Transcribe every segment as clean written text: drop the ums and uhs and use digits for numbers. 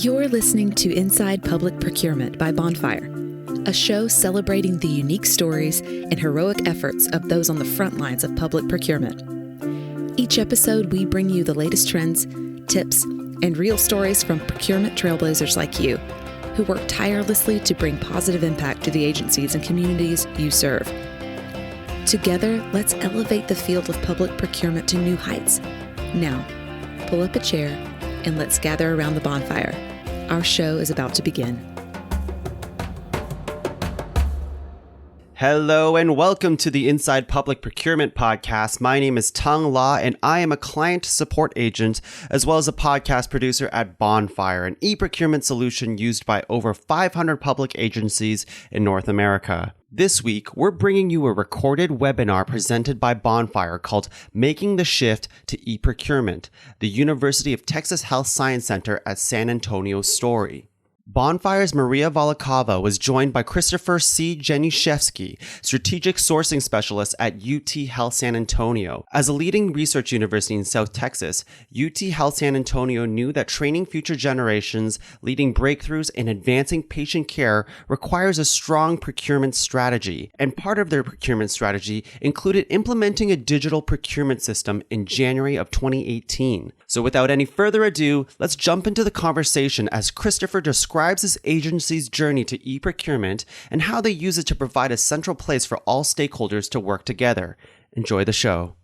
You're listening to Inside Public Procurement by Bonfire, a show celebrating the unique stories and heroic efforts of those on the front lines of public procurement. Each episode, we bring you the latest trends, tips, and real stories from procurement trailblazers like you, who work tirelessly to bring positive impact to the agencies and communities you serve. Together, let's elevate the field of public procurement to new heights. Now, pull up a chair and let's gather around the bonfire. Our show is about to begin. Hello and welcome to the Inside Public Procurement podcast. My name is Tung La and I am a client support agent as well as a podcast producer at Bonfire, an e-procurement solution used by over 500 public agencies in North America. This week, we're bringing you a recorded webinar presented by Bonfire called Making the Shift to E-Procurement, the University of Texas Health Science Center at San Antonio's story. Bonfire's Maria Volokova was joined by Christopher C. Januszewski, Strategic Sourcing Specialist at UT Health San Antonio. As a leading research university in South Texas, UT Health San Antonio knew that training future generations, leading breakthroughs, and advancing patient care requires a strong procurement strategy. And part of their procurement strategy included implementing a digital procurement system in January of 2018. So without any further ado, let's jump into the conversation as Christopher describes his agency's journey to e-procurement and how they use it to provide a central place for all stakeholders to work together. Enjoy the show.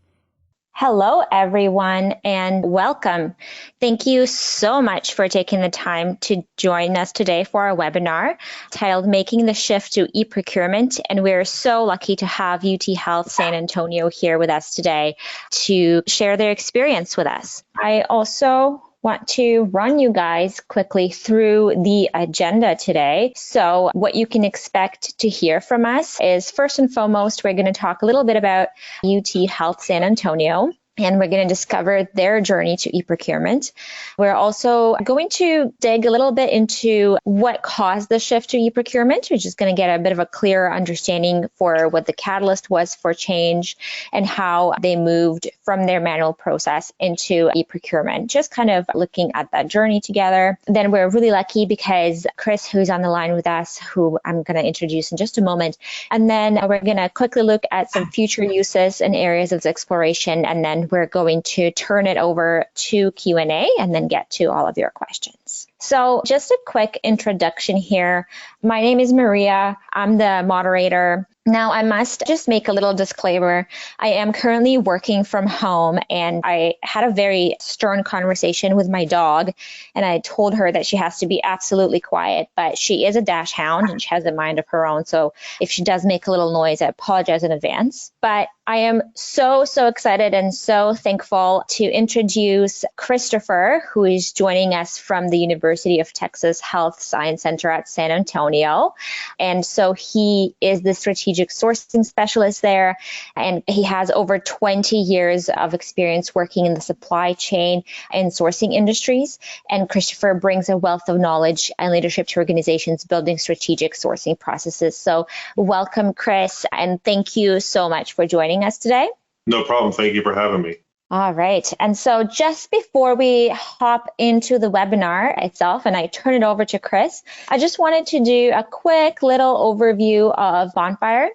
Hello, everyone, and welcome. Thank you so much for taking the time to join us today for our webinar titled Making the Shift to E-Procurement. And we're so lucky to have UT Health San Antonio here with us today to share their experience with us. I also want to run you guys quickly through the agenda today. So what you can expect to hear from us is, first and foremost, we're going to talk a little bit about UT Health San Antonio, and we're going to discover their journey to e-procurement. We're also going to dig a little bit into what caused the shift to e-procurement. We're just going to get a bit of a clearer understanding for what the catalyst was for change and how they moved from their manual process into e-procurement, just kind of looking at that journey together. Then we're really lucky because Chris, who's on the line with us, who I'm going to introduce in just a moment, and then we're going to quickly look at some future uses and areas of exploration, and then we're going to turn it over to Q&A and then get to all of your questions. So just a quick introduction here. My name is Maria. I'm the moderator. Now, I must just make a little disclaimer. I am currently working from home, and I had a very stern conversation with my dog, and I told her that she has to be absolutely quiet, but she is a dash hound and she has a mind of her own. So if she does make a little noise, I apologize in advance. But I am so excited and so thankful to introduce Christopher, who is joining us from the University of Texas Health Science Center at San Antonio. And so he is the strategic sourcing specialist there, and he has over 20 years of experience working in the supply chain and sourcing industries. And Christopher brings a wealth of knowledge and leadership to organizations building strategic sourcing processes. So welcome, Chris, and thank you so much for joining us today. No problem. Thank you for having me. All right. And so just before we hop into the webinar itself and I turn it over to Chris, I just wanted to do a quick little overview of Bonfire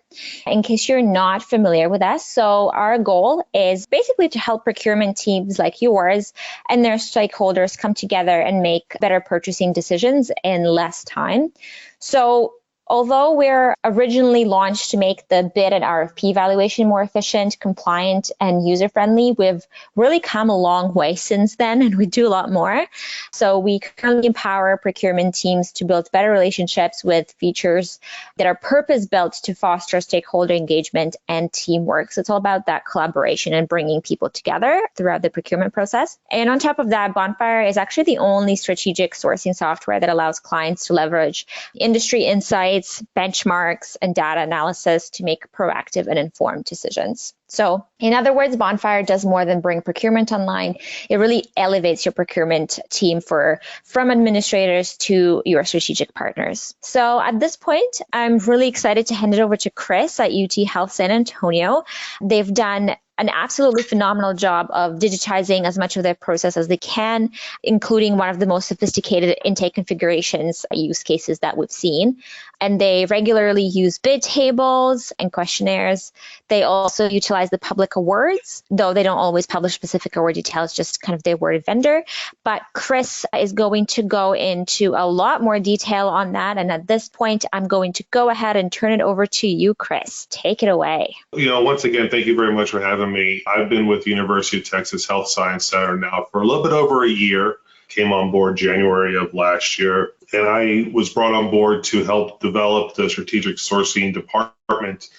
in case you're not familiar with us. So our goal is basically to help procurement teams like yours and their stakeholders come together and make better purchasing decisions in less time. So although we're originally launched to make the bid and RFP evaluation more efficient, compliant, and user-friendly, we've really come a long way since then, and we do a lot more. So we currently empower procurement teams to build better relationships with features that are purpose-built to foster stakeholder engagement and teamwork. So it's all about that collaboration and bringing people together throughout the procurement process. And on top of that, Bonfire is actually the only strategic sourcing software that allows clients to leverage industry insights, benchmarks, and data analysis to make proactive and informed decisions. So in other words, Bonfire does more than bring procurement online. It really elevates your procurement team from administrators to your strategic partners. So at this point, I'm really excited to hand it over to Chris at UT Health San Antonio. They've done an absolutely phenomenal job of digitizing as much of their process as they can, including one of the most sophisticated intake configurations use cases that we've seen. And they regularly use bid tables and questionnaires. They also utilize the public awards, though they don't always publish specific award details, just kind of the awarded vendor. But Chris is going to go into a lot more detail on that. And at this point, I'm going to go ahead and turn it over to you, Chris. Take it away. Once again, thank you very much for having me. I've been with the University of Texas Health Science Center now for a little bit over a year. Came on board January of last year, and I was brought on board to help develop the strategic sourcing department.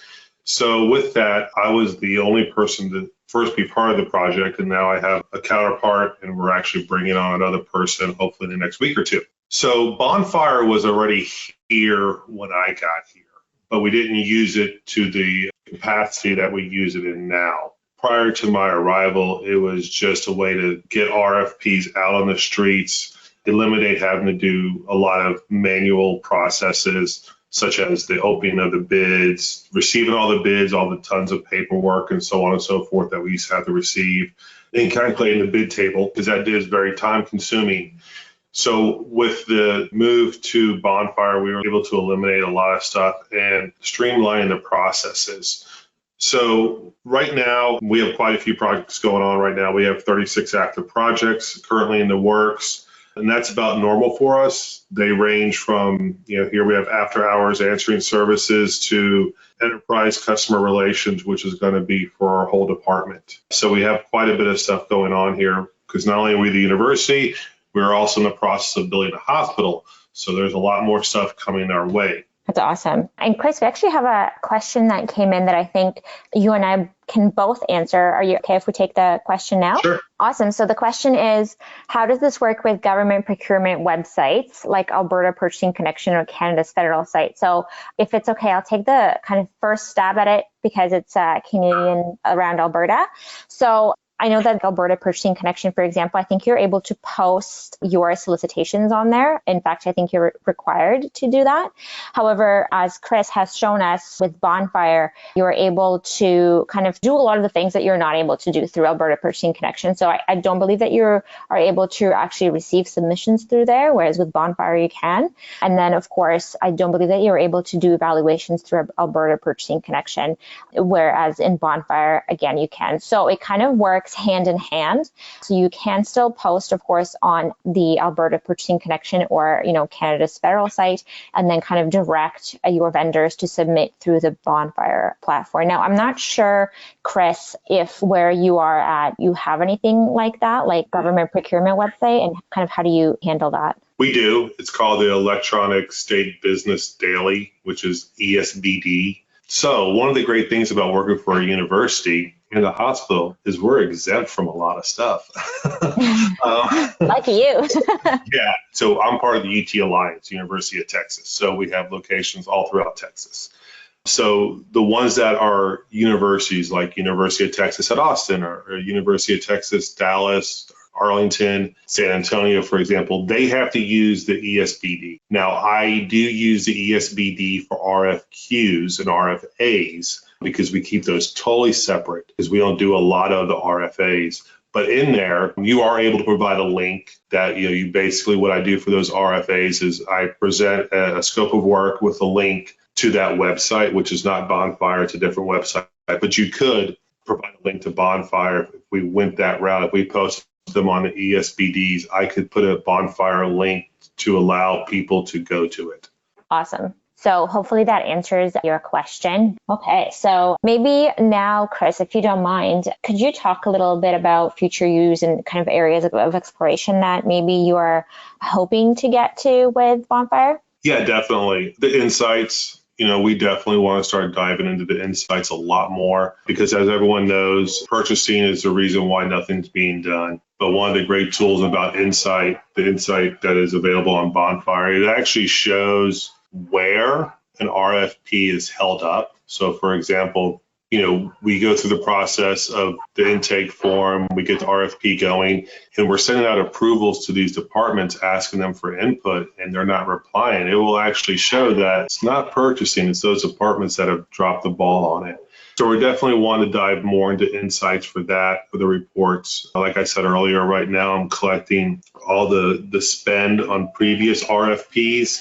So with that, I was the only person to first be part of the project, and now I have a counterpart, and we're actually bringing on another person hopefully in the next week or two. So Bonfire was already here when I got here, but we didn't use it to the capacity that we use it in now. Prior to my arrival, it was just a way to get RFPs out on the streets, eliminate having to do a lot of manual processes, such as the opening of the bids, receiving all the bids, all the tons of paperwork, and so on and so forth that we used to have to receive, and calculating the bid table, because that is very time consuming. So with the move to Bonfire, we were able to eliminate a lot of stuff and streamline the processes. So right now, we have quite a few projects going on right now. We have 36 active projects currently in the works, and that's about normal for us. They range from, here we have after hours answering services to enterprise customer relations, which is going to be for our whole department. So we have quite a bit of stuff going on here because not only are we the university, we're also in the process of building a hospital. So there's a lot more stuff coming our way. That's awesome. And Chris, we actually have a question that came in that I think you and I can both answer. Are you okay if we take the question now? Sure. Awesome. So the question is, how does this work with government procurement websites like Alberta Purchasing Connection or Canada's federal site? So if it's okay, I'll take the kind of first stab at it because it's Canadian around Alberta. So I know that Alberta Purchasing Connection, for example, I think you're able to post your solicitations on there. In fact, I think you're required to do that. However, as Chris has shown us with Bonfire, you're able to kind of do a lot of the things that you're not able to do through Alberta Purchasing Connection. So I don't believe that you are able to actually receive submissions through there, whereas with Bonfire you can. And then, of course, I don't believe that you're able to do evaluations through Alberta Purchasing Connection, whereas in Bonfire, again, you can. So it kind of works hand in hand. So you can still post, of course, on the Alberta Purchasing Connection or, Canada's federal site, and then kind of direct your vendors to submit through the Bonfire platform. Now, I'm not sure, Chris, if where you are at, you have anything like that, like government procurement website, and kind of how do you handle that? We do. It's called the Electronic State Business Daily, which is ESBD. So one of the great things about working for a university and a hospital is we're exempt from a lot of stuff. Like you. Yeah. So I'm part of the UT Alliance, University of Texas. So we have locations all throughout Texas. So the ones that are universities like University of Texas at Austin or University of Texas, Dallas, Arlington, San Antonio, for example, they have to use the ESBD. Now, I do use the ESBD for RFQs and RFAs because we keep those totally separate because we don't do a lot of the RFAs. But in there, you are able to provide a link that, you basically what I do for those RFAs is I present a scope of work with a link to that website, which is not Bonfire, it's a different website. But you could provide a link to Bonfire if we went that route. If we posted them on the ESBDs, I could put a Bonfire link to allow people to go to it. Awesome. So hopefully that answers your question. Okay, so maybe now, Chris, if you don't mind, could you talk a little bit about future use and kind of areas of exploration that maybe you are hoping to get to with Bonfire? Yeah, definitely. The insights, we definitely want to start diving into the insights a lot more because as everyone knows, purchasing is the reason why nothing's being done. But one of the great tools about Insight, the Insight that is available on Bonfire, it actually shows where an RFP is held up. So for example, we go through the process of the intake form, we get the RFP going, and we're sending out approvals to these departments, asking them for input, and they're not replying. It will actually show that it's not purchasing, it's those departments that have dropped the ball on it. So we definitely want to dive more into insights for that, for the reports. Like I said earlier, right now I'm collecting all the spend on previous RFPs.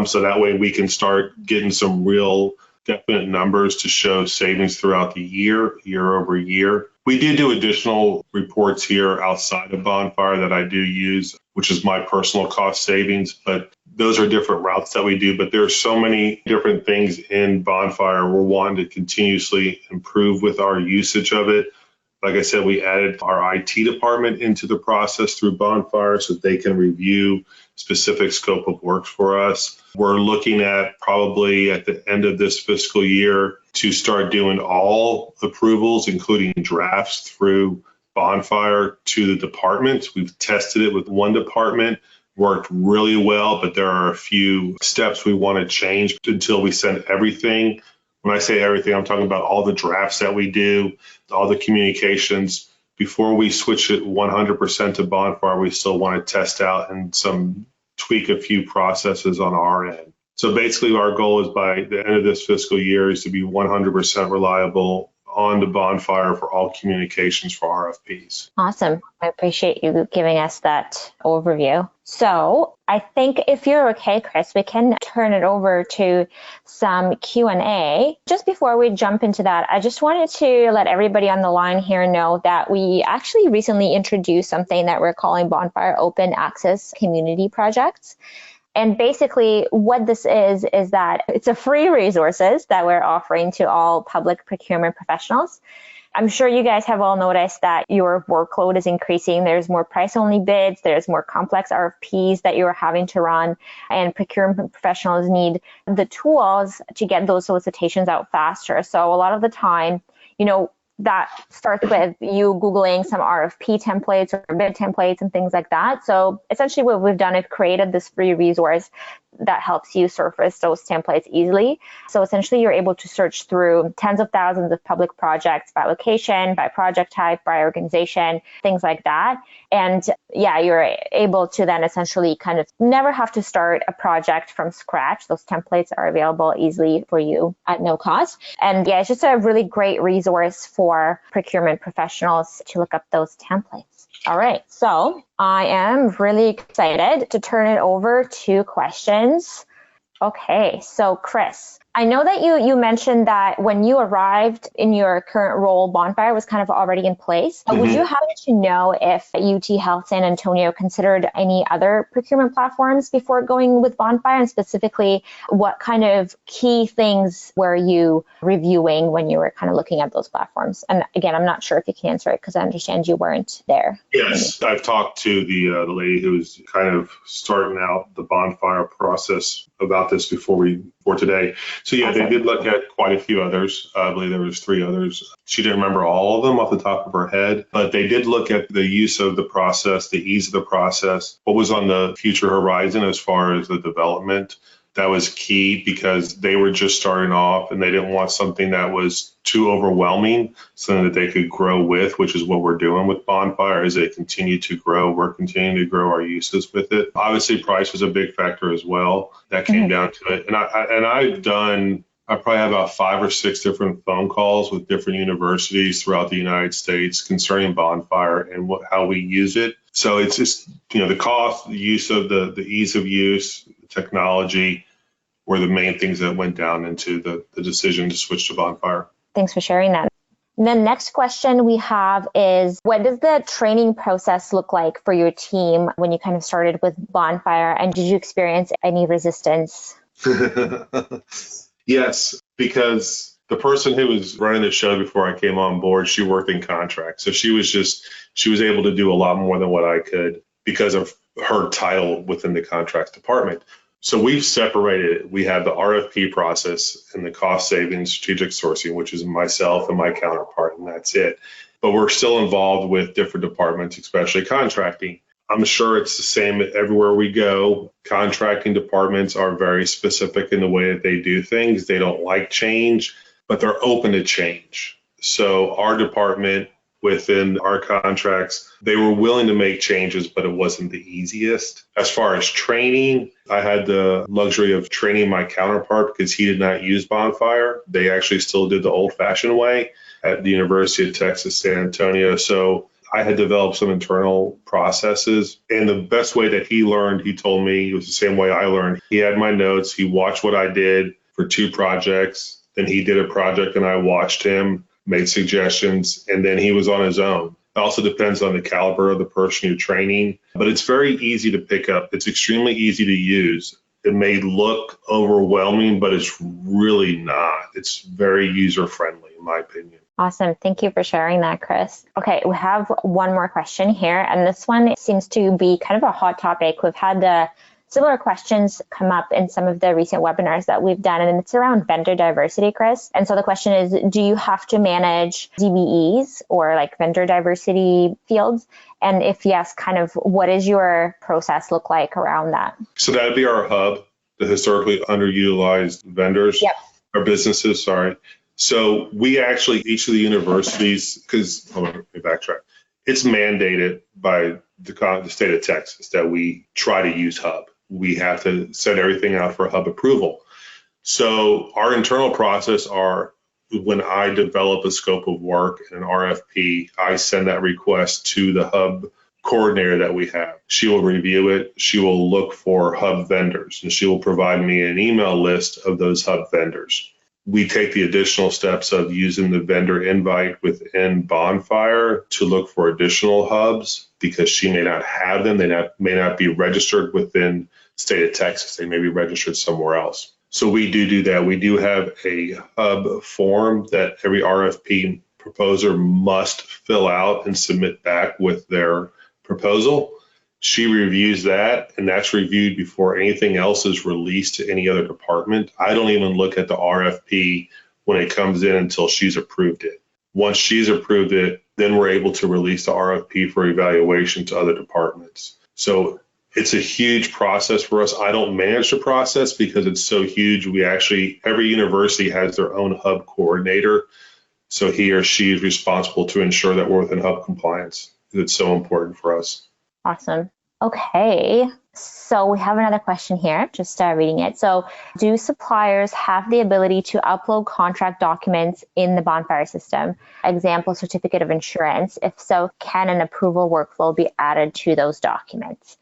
So that way we can start getting some real definite numbers to show savings throughout the year over year. We do additional reports here outside of Bonfire that I do use, which is my personal cost savings, but those are different routes that we do. But there are so many different things in Bonfire. We're wanting to continuously improve with our usage of it. Like I said, we added our IT department into the process through Bonfire so that they can review specific scope of work for us. We're looking at probably at the end of this fiscal year to start doing all approvals, including drafts through Bonfire to the department. We've tested it with one department, worked really well, but there are a few steps we want to change until we send everything. When I say everything, I'm talking about all the drafts that we do, all the communications. Before we switch it 100% to Bonfire, we still want to test out and tweak a few processes on our end. So basically our goal is by the end of this fiscal year is to be 100% reliable on the Bonfire for all communications for RFPs. Awesome. I appreciate you giving us that overview. So I think if you're okay, Chris, we can turn it over to some Q&A. Just before we jump into that, I just wanted to let everybody on the line here know that we actually recently introduced something that we're calling Bonfire Open Access Community Projects. And basically what this is that it's a free resources that we're offering to all public procurement professionals. I'm sure you guys have all noticed that your workload is increasing. There's more price-only bids. There's more complex RFPs that you're having to run. And procurement professionals need the tools to get those solicitations out faster. So a lot of the time, that starts with you Googling some RFP templates or bid templates and things like that. So essentially what we've done is created this free resource that helps you surface those templates easily. So essentially you're able to search through tens of thousands of public projects by location, by project type, by organization, things like that. And yeah, you're able to then essentially kind of never have to start a project from scratch. Those templates are available easily for you at no cost. And yeah, it's just a really great resource for procurement professionals to look up those templates. All right, so I am really excited to turn it over to questions. Okay, so Chris, I know that you mentioned that when you arrived in your current role, Bonfire was kind of already in place. Mm-hmm. Would you happen to know if UT Health San Antonio considered any other procurement platforms before going with Bonfire? And specifically, what kind of key things were you reviewing when you were kind of looking at those platforms? And again, I'm not sure if you can answer it because I understand you weren't there. Yes, I've talked to the lady who's kind of starting out the Bonfire process about this before today. So yeah, awesome. They did look at quite a few others. I believe there was 3 others. She didn't remember all of them off the top of her head, but they did look at the use of the process, the ease of the process, what was on the future horizon as far as the development. That was key because they were just starting off and they didn't want something that was too overwhelming, something that they could grow with, which is what we're doing with Bonfire as they continue to grow. We're continuing to grow our uses with it. Obviously, price was a big factor as well. That came down to it. And I probably have about 5 or 6 different phone calls with different universities throughout the United States concerning Bonfire and how we use it. So it's just, the cost, the use of the ease of use, the technology were the main things that went down into the decision to switch to Bonfire. Thanks for sharing that. And then next question we have is, what does the training process look like for your team when you kind of started with Bonfire? And did you experience any resistance? Yes, because the person who was running the show before I came on board, she worked in contracts. So she was able to do a lot more than what I could because of her title within the contracts department. So we've separated it. We have the RFP process and the cost savings strategic sourcing, which is myself and my counterpart, and that's it. But we're still involved with different departments, especially contracting. I'm sure it's the same everywhere we go. Contracting departments are very specific in the way that they do things. They don't like change, but they're open to change. So our department within our contracts. They were willing to make changes, but it wasn't the easiest. As far as training, I had the luxury of training my counterpart because he did not use Bonfire. They actually still did the old-fashioned way at the University of Texas, San Antonio. So I had developed some internal processes. And the best way that he learned, he told me, it was the same way I learned. He had my notes. He watched what I did for 2 projects. Then he did a project and I watched him, made suggestions, and then he was on his own. It also depends on the caliber of the person you're training, but it's very easy to pick up. It's extremely easy to use. It may look overwhelming, but it's really not. It's very user-friendly, in my opinion. Awesome. Thank you for sharing that, Chris. Okay, we have one more question here, and this one seems to be kind of a hot topic. We've had similar questions come up in some of the recent webinars that we've done, and it's around vendor diversity, Chris. And so the question is, do you have to manage DBEs or like vendor diversity fields? And if yes, kind of what does your process look like around that? So that'd be our hub, the historically underutilized vendors, or businesses, sorry. So we actually, each of the universities, because, hold on, let me backtrack. It's mandated by the state of Texas that we try to use hub. We have to send everything out for hub approval. So our internal process are, when I develop a scope of work and an RFP, I send that request to the hub coordinator that we have. She will review it. She will look for hub vendors, and she will provide me an email list of those hub vendors. We take the additional steps of using the vendor invite within Bonfire to look for additional hubs because she may not have them. They may not be registered within the state of Texas. They may be registered somewhere else. So we do that. We do have a hub form that every RFP proposer must fill out and submit back with their proposal. She reviews that, and that's reviewed before anything else is released to any other department. I don't even look at the RFP when it comes in until she's approved it. Once she's approved it, then we're able to release the RFP for evaluation to other departments. So it's a huge process for us. I don't manage the process because it's so huge. Every university has their own hub coordinator. So he or she is responsible to ensure that we're within hub compliance. It's so important for us. Awesome. Okay. So we have another question here, just reading it. So do suppliers have the ability to upload contract documents in the Bonfire system? Example, certificate of insurance. If so, can an approval workflow be added to those documents?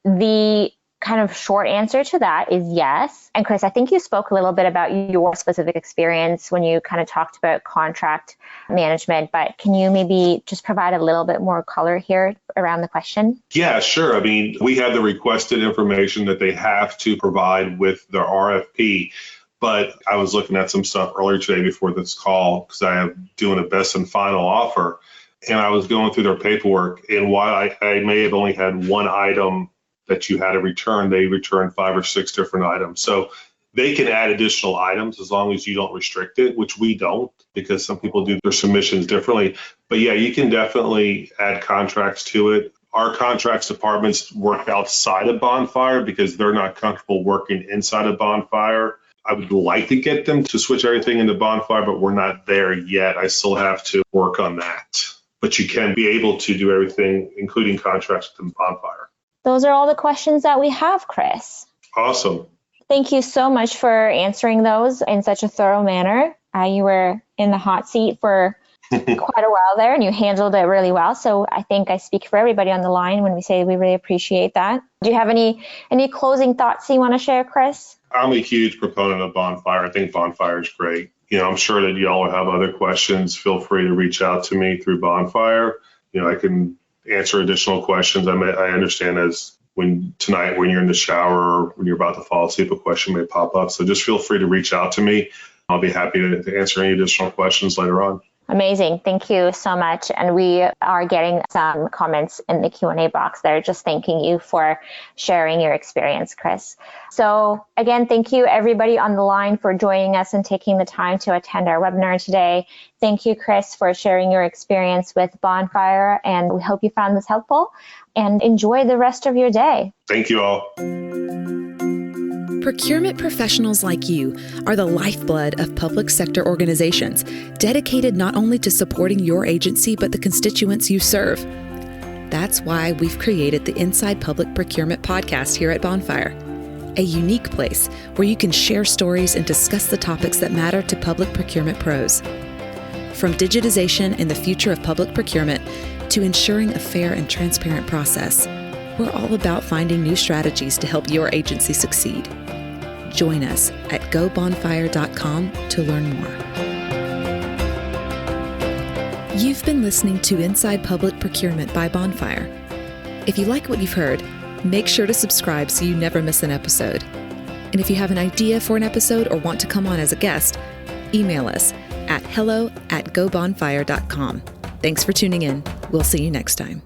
The kind of short answer to that is yes. And Chris, I think you spoke a little bit about your specific experience when you kind of talked about contract management, but can you maybe just provide a little bit more color here around the question? Yeah, sure. I mean, we have the requested information that they have to provide with their RFP, but I was looking at some stuff earlier today before this call because I am doing a best and final offer, and I was going through their paperwork, and while I may have only had one item that you had to return, they returned 5 or 6 different items. So they can add additional items as long as you don't restrict it, which we don't because some people do their submissions differently. But yeah, you can definitely add contracts to it. Our contracts departments work outside of Bonfire because they're not comfortable working inside of Bonfire. I would like to get them to switch everything into Bonfire, but we're not there yet. I still have to work on that. But you can be able to do everything, including contracts within Bonfire. Those are all the questions that we have, Chris. Awesome. Thank you so much for answering those in such a thorough manner. You were in the hot seat for quite a while there, and you handled it really well. So I think I speak for everybody on the line when we say we really appreciate that. Do you have any closing thoughts you want to share, Chris? I'm a huge proponent of Bonfire. I think Bonfire is great. I'm sure that y'all will have other questions. Feel free to reach out to me through Bonfire. I can answer additional questions. I understand when you're in the shower or when you're about to fall asleep, a question may pop up. So just feel free to reach out to me. I'll be happy to answer any additional questions later on. Amazing. Thank you so much. And we are getting some comments in the Q&A box there, just thanking you for sharing your experience, Chris. So again, thank you everybody on the line for joining us and taking the time to attend our webinar today. Thank you, Chris, for sharing your experience with Bonfire, and we hope you found this helpful and enjoy the rest of your day. Thank you all. Procurement professionals like you are the lifeblood of public sector organizations, dedicated not only to supporting your agency, but the constituents you serve. That's why we've created the Inside Public Procurement podcast here at Bonfire, a unique place where you can share stories and discuss the topics that matter to public procurement pros. From digitization and the future of public procurement to ensuring a fair and transparent process, we're all about finding new strategies to help your agency succeed. Join us at gobonfire.com to learn more. You've been listening to Inside Public Procurement by Bonfire. If you like what you've heard, make sure to subscribe so you never miss an episode. And if you have an idea for an episode or want to come on as a guest, email us at hello@gobonfire.com. Thanks for tuning in. We'll see you next time.